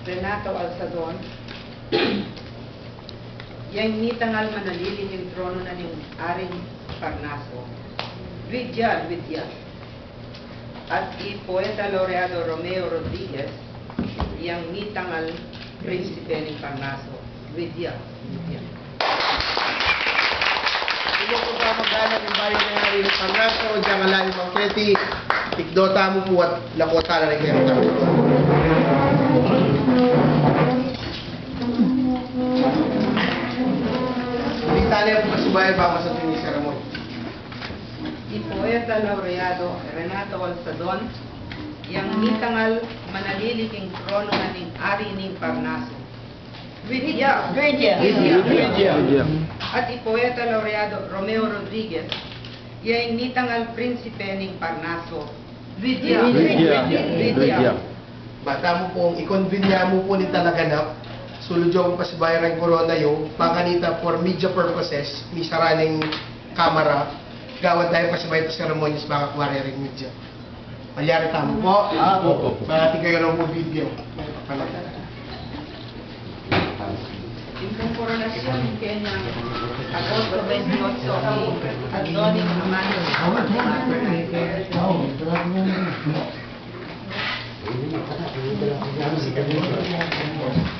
Renato Alsadon, yang nitangal manaliling yung trono na ng Aring Parnaso, Vidya, at Poeta Laureado Romeo Rodriguez, yang nitangal Prinsipe ng Parnaso, Vidya. Hindi po ba magdala ng bayan ng Aring Parnaso, diyang alali mga kreti, tikdota mo po at lakota na rin kayo. Italian po kasi bayan ba sa tuwing seremony? Poeta Laureado Renato Alsadon, yang nitangal manaliling trono na ng Ari ng Parnaso, Vidya. At Poeta Laureado Romeo Rodriguez, yang nitangal Prinsipe ng Parnaso, Vidya. Bata mo pong i-convinya mo po ni talaganap, suludyo mo pasibayan ng corona yung panganita for media purposes, ni saraning kamera, gawad tayo pasibayan sa ceremonies mga kuwari rin media. Malyari tamo po. Mahati kayo ng po video. Yung koronasyon kanyang Agosto 28 at Doning Amano.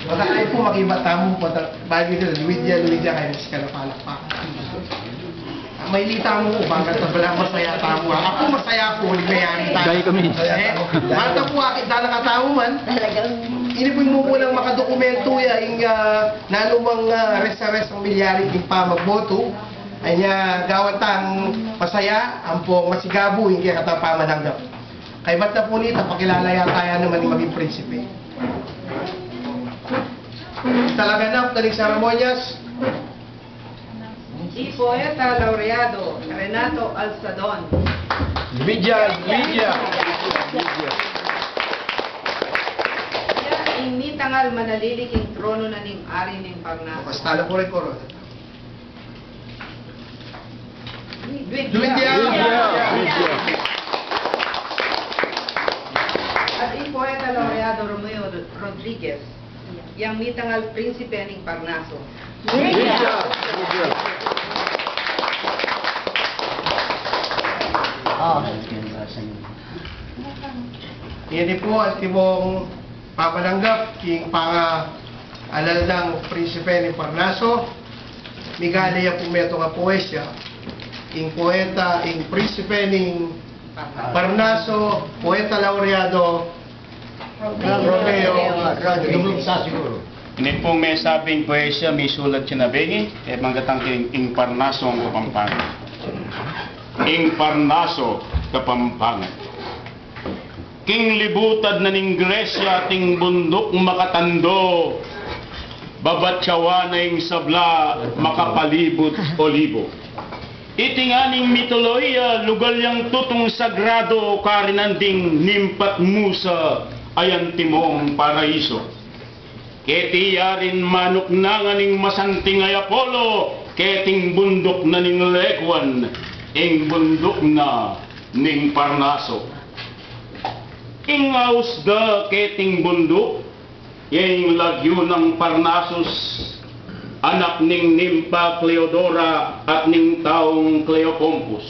Baka kayo po mag-iba tamo po. Bago ito, Luidia kayo mas kalapalak pa. May lita mo po, bakit na masaya tamo. Ako masaya po, ligayari tayo. Gaya kami. Mata po, akit na nakatao man. Inipin mo po lang makadokumento yung nalumang res-res ang milyari yung pamagboto. Ay niya gawatang masaya, ang pong masigabo, hindi kata pamananggap. Kay ba't na po nito, pakilala yata yan naman yung maging prinsipe. Talaga na, taling seremonyas. Poeta Laureado Renato Alsadon, Vidya. yang nitangal manaliling yung trono na ng Ari ng Parnaso, Basta po rin ko. Vidya. At Poeta Laureado Romeo Rodriguez, yang nitangal Prinsipe ng Parnaso, Yan po at tibong papananggap king panga alal ng Prinsipe ni Parnaso. Migalaya po meto nga poesya. King poeta, king Prinsipe ni Parnaso, Poeta Laureado Romeo Rodriguez. Ini po may sabing poesya, may sulat siya na bengi, manggatang ing Parnaso ang Kapampangan. Ing Parnaso, Kapampangan. King libutad na ning Gresya, ting bundok makatando, babatsawa na ing sabla, makapalibot olibo. Itinganing mitoloya, lugal yang tutong sagrado, karinanding nimpat musa, ayan timong paraiso. Ketiyarin manok na nga ning masanting ay Apollo, keting bundok na ning Lekwan, ing bundok na ning Parnaso. Ing ausda keting bundok, yung lagyo ng Parnasos, anak ning Nimpa Cleodora at ning taong Cleopompus.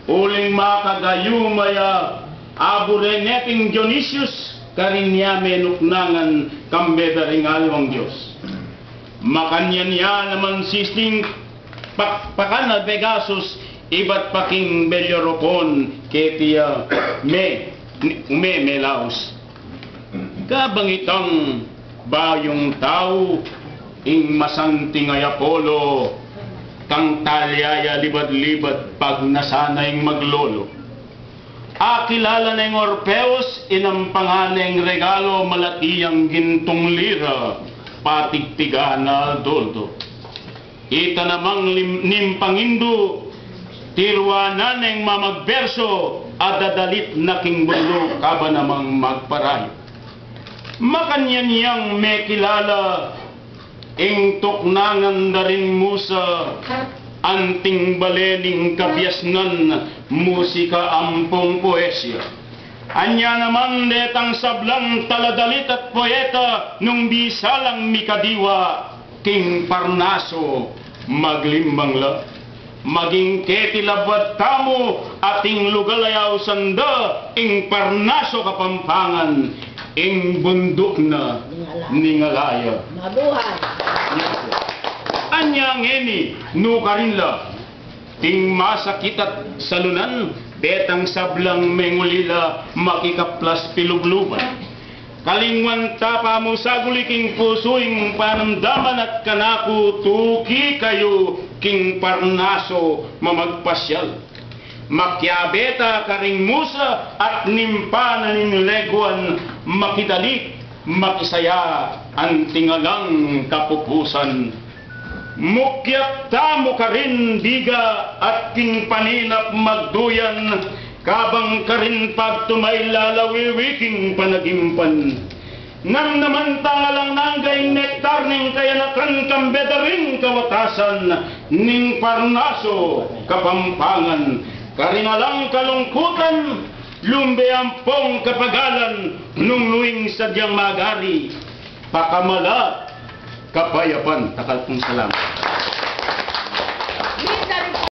Uling makagayumaya, abureneting Dionysius, karinya menuknangan kambeda ring alawang Diyos. Makanyan niya naman sisting pakana Pegasus, iba't paking Bellerophon, ketia melaos. Kabangitang bayong tao, ing masanting ay Apollo, kang talyaya libad-libad pag nasanay maglolo. Kilala na yung Orpheus, inampangan na yung regalo, malatiyang gintong lira, patigtiga na doldo. Kita namang nimpangindo, tirwanan na yung mamagberso, adadalit na king bulo, kaba namang magparayo. Makanyan yang may kilala, ing tuknangan na rin musa, anting balening kabyasnan, musika ampong poesya. Anya naman detang sablang taladalit at poeta nung bisalang mikadiwa king Parnaso maglimbang la. Maging ketilabad tamo ating lugalayaw sanda ing Parnaso kapampangan ing bundok na ningalaya. Mabuhay! Anya ngeni nukarinla ting masakit at salunan betang sablang mengulila makikaplas pilugluban. Kalingwan tapa mo saguliking pusuing panamdaman at kanaku tuki kayo king Parnaso mamagpasyal. Makyabeta karing musa at nimpa na leguan makidalik makisaya ang tingalang kapupusan. Mukyat tamo ka rin biga at king paninap magduyan kabang ka rin pag tumailalawiwiking panagimpan. Nang naman tangalang nanggay nektar ning kayanakan kambeda rin kawatasan ning Parnaso kapampangan. Karinalang kalungkutan lumbeampong kapagalan nung luwing sadyang magari pakamala kapayapan. Takal pong salamat.